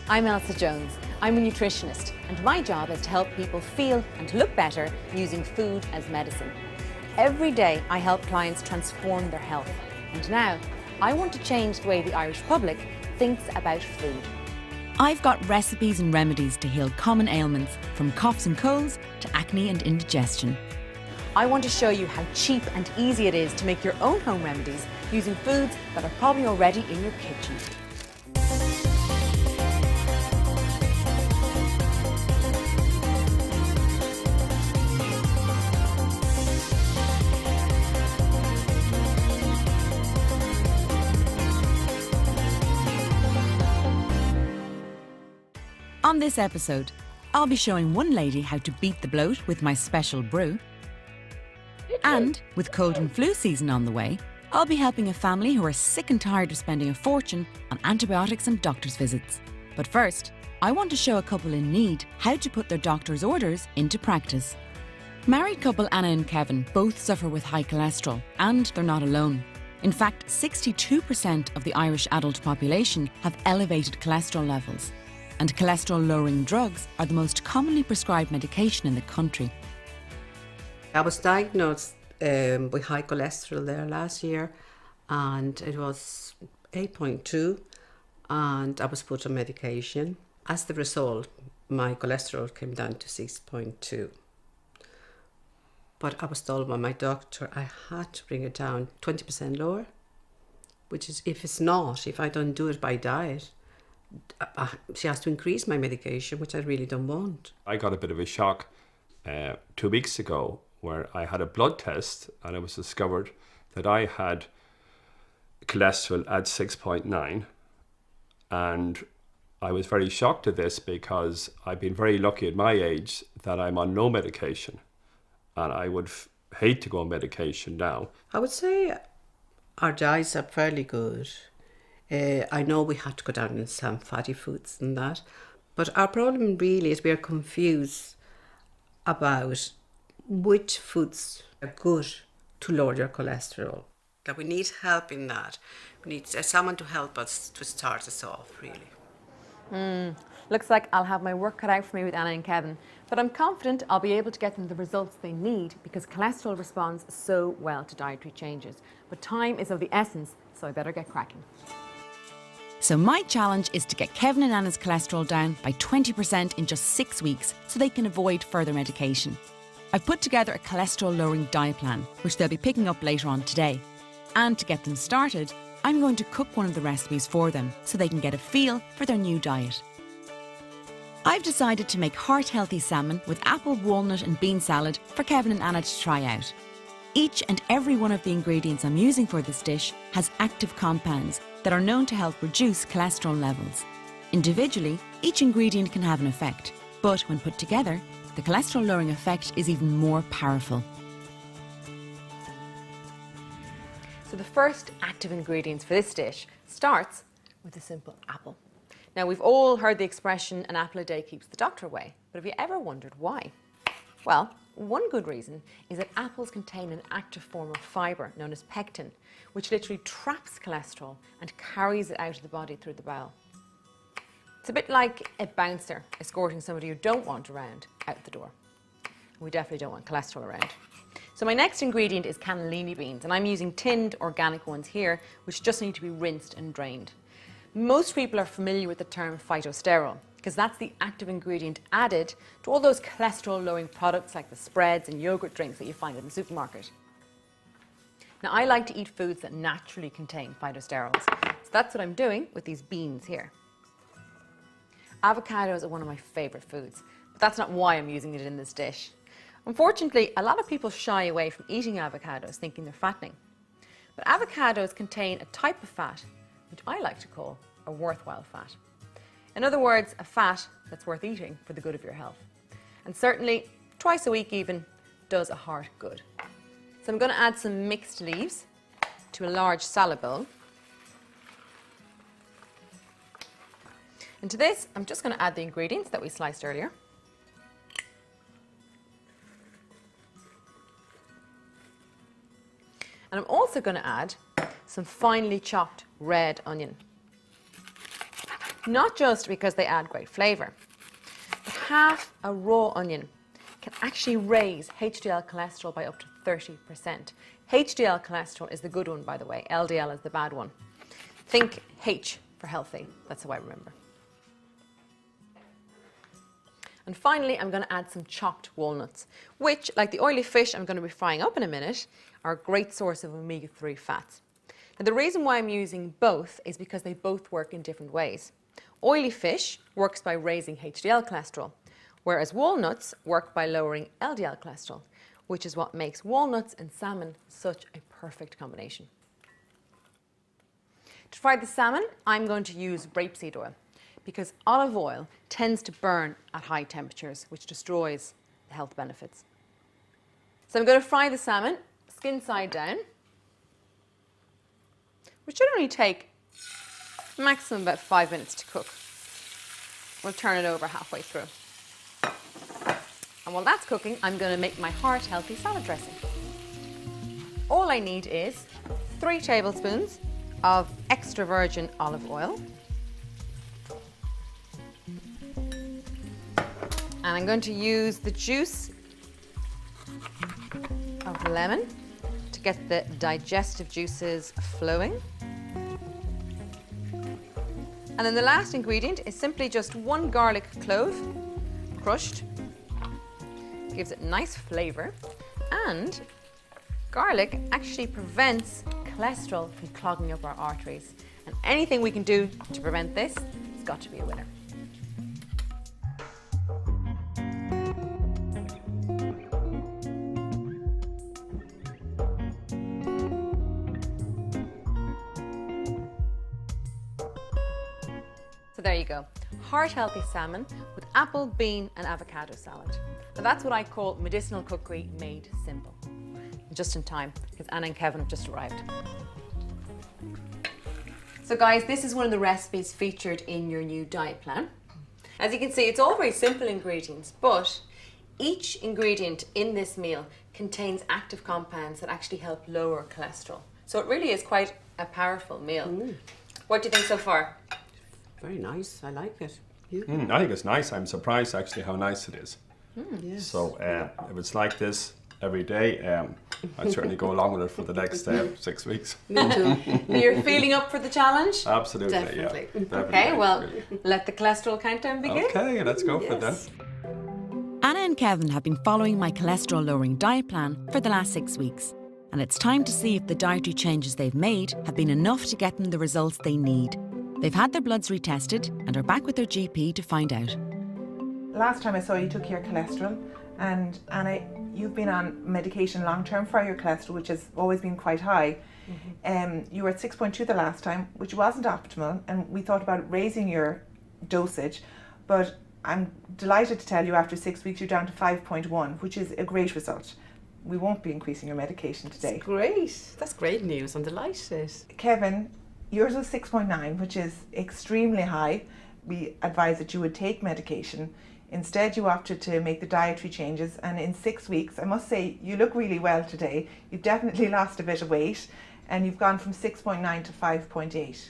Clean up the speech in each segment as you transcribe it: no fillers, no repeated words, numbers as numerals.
I'm Elsa Jones. I'm a nutritionist, and my job is to help people feel and look better using food as medicine. Every day I help clients transform their health, and now I want to change the way the Irish public thinks about food. I've got recipes and remedies to heal common ailments, from coughs and colds to acne and indigestion. I want to show you how cheap and easy it is to make your own home remedies using foods that are probably already in your kitchen. On this episode, I'll be showing one lady how to beat the bloat with my special brew. And with cold and flu season on the way, I'll be helping a family who are sick and tired of spending a fortune on antibiotics and doctor's visits. But first, I want to show a couple in need how to put their doctor's orders into practice. Married couple Anna and Kevin both suffer with high cholesterol, and they're not alone. In fact, 62% of the Irish adult population have elevated cholesterol levels. And cholesterol-lowering drugs are the most commonly prescribed medication in the country. I was diagnosed with high cholesterol there last year, and it was 8.2, and I was put on medication. As the result, my cholesterol came down to 6.2. But I was told by my doctor I had to bring it down 20% lower, which is, if I don't do it by diet, she has to increase my medication, which I really don't want. I got a bit of a shock 2 weeks ago where I had a blood test and it was discovered that I had cholesterol at 6.9, and I was very shocked at this because I've been very lucky at my age that I'm on no medication, and I would hate to go on medication now. I would say our diets are fairly good. I know we had to go down in some fatty foods and that, but our problem really is we are confused about which foods are good to lower your cholesterol. That we need help in that. We need someone to help us to start us off, really. Looks like I'll have my work cut out for me with Anna and Kevin, but I'm confident I'll be able to get them the results they need because cholesterol responds so well to dietary changes. But time is of the essence, so I better get cracking. So my challenge is to get Kevin and Anna's cholesterol down by 20% in just 6 weeks so they can avoid further medication. I've put together a cholesterol-lowering diet plan, which they'll be picking up later on today. And to get them started, I'm going to cook one of the recipes for them so they can get a feel for their new diet. I've decided to make heart-healthy salmon with apple, walnut and bean salad for Kevin and Anna to try out. Each and every one of the ingredients I'm using for this dish has active compounds that are known to help reduce cholesterol levels. Individually, each ingredient can have an effect, but when put together, the cholesterol-lowering effect is even more powerful. So the first active ingredients for this dish starts with a simple apple. Now, we've all heard the expression, an apple a day keeps the doctor away, but have you ever wondered why? Well, one good reason is that apples contain an active form of fibre known as pectin, which literally traps cholesterol and carries it out of the body through the bowel. It's a bit like a bouncer escorting somebody you don't want around out the door. We definitely don't want cholesterol around. So my next ingredient is cannellini beans, and I'm using tinned organic ones here, which just need to be rinsed and drained. Most people are familiar with the term phytosterol, because that's the active ingredient added to all those cholesterol-lowering products like the spreads and yogurt drinks that you find in the supermarket. Now, I like to eat foods that naturally contain phytosterols, so that's what I'm doing with these beans here. Avocados are one of my favourite foods, but that's not why I'm using it in this dish. Unfortunately, a lot of people shy away from eating avocados thinking they're fattening. But avocados contain a type of fat, which I like to call a worthwhile fat. In other words, a fat that's worth eating for the good of your health. And certainly, twice a week even, does a heart good. So I'm going to add some mixed leaves to a large salad bowl. And to this, I'm just going to add the ingredients that we sliced earlier. And I'm also going to add some finely chopped red onion. not just because they add great flavour, but half a raw onion can actually raise HDL cholesterol by up to 30%. HDL cholesterol is the good one, by the way. LDL is the bad one. Think H for healthy. That's how I remember. And finally, I'm going to add some chopped walnuts, which, like the oily fish I'm going to be frying up in a minute, are a great source of omega-3 fats. Now, the reason why I'm using both is because they both work in different ways. Oily fish works by raising HDL cholesterol, whereas walnuts work by lowering LDL cholesterol, which is what makes walnuts and salmon such a perfect combination. To fry the salmon, I'm going to use rapeseed oil because olive oil tends to burn at high temperatures, which destroys the health benefits. So I'm going to fry the salmon skin side down, which should only take maximum about 5 minutes to cook. We'll turn it over halfway through. And while that's cooking, I'm going to make my heart-healthy salad dressing. All I need is 3 tablespoons of extra virgin olive oil. And I'm going to use the juice of lemon to get the digestive juices flowing. And then the last ingredient is simply just 1 garlic clove, crushed. Gives it nice flavour, and garlic actually prevents cholesterol from clogging up our arteries. And anything we can do to prevent this has got to be a winner. So there you go, heart-healthy salmon with apple, bean and avocado salad. Now that's what I call medicinal cookery made simple. Just in time, because Anna and Kevin have just arrived. So guys, this is one of the recipes featured in your new diet plan. As you can see, it's all very simple ingredients, but each ingredient in this meal contains active compounds that actually help lower cholesterol. So it really is quite a powerful meal. What do you think so far? Very nice. I like it. Yeah. I think it's nice. I'm surprised actually how nice it is. Yes. So if it's like this every day, I'd certainly go along with it for the next 6 weeks. Me too. You're feeling up for the challenge? Absolutely, Definitely. yeah. Definitely. Okay, well, let the cholesterol countdown begin. Okay, let's go for it then. Anna and Kevin have been following my cholesterol-lowering diet plan for the last 6 weeks. And it's time to see if the dietary changes they've made have been enough to get them the results they need. They've had their bloods retested and are back with their GP to find out. Last time I saw you took your cholesterol, and Anna, you've been on medication long term for your cholesterol, which has always been quite high. You were at 6.2 the last time, which wasn't optimal, and we thought about raising your dosage, but I'm delighted to tell you after 6 weeks you're down to 5.1, which is a great result. We won't be increasing your medication today. Great. That's great news. I'm delighted. Kevin, yours was 6.9, which is extremely high. We advise that you would take medication. Instead, you opted to make the dietary changes, and in 6 weeks, I must say, you look really well today. You've definitely lost a bit of weight, and you've gone from 6.9 to 5.8.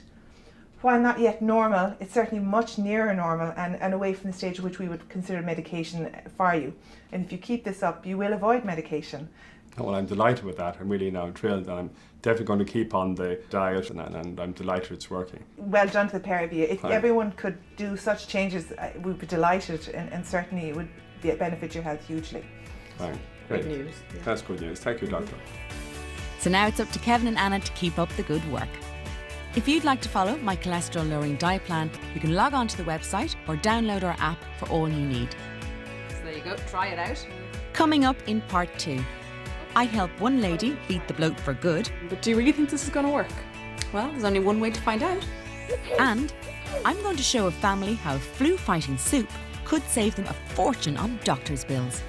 While not yet normal, it's certainly much nearer normal and away from the stage at which we would consider medication for you. And if you keep this up, you will avoid medication. Well, I'm delighted with that. I'm really now thrilled, and I'm definitely going to keep on the diet, and I'm delighted it's working. Well done to the pair of you. If Hi. everyone could do such changes, we'd be delighted, and certainly it would benefit your health hugely. Fine. Great. Good news. Yeah. That's good news. Thank you, Doctor. So now it's up to Kevin and Anna to keep up the good work. If you'd like to follow my cholesterol-lowering diet plan, you can log on to the website or download our app for all you need. So there you go, try it out. Coming up in part 2. I help one lady beat the bloat for good, But do you really think this is going to work? Well, there's only one way to find out. and I'm going to show a family how flu-fighting soup could save them a fortune on doctor's bills.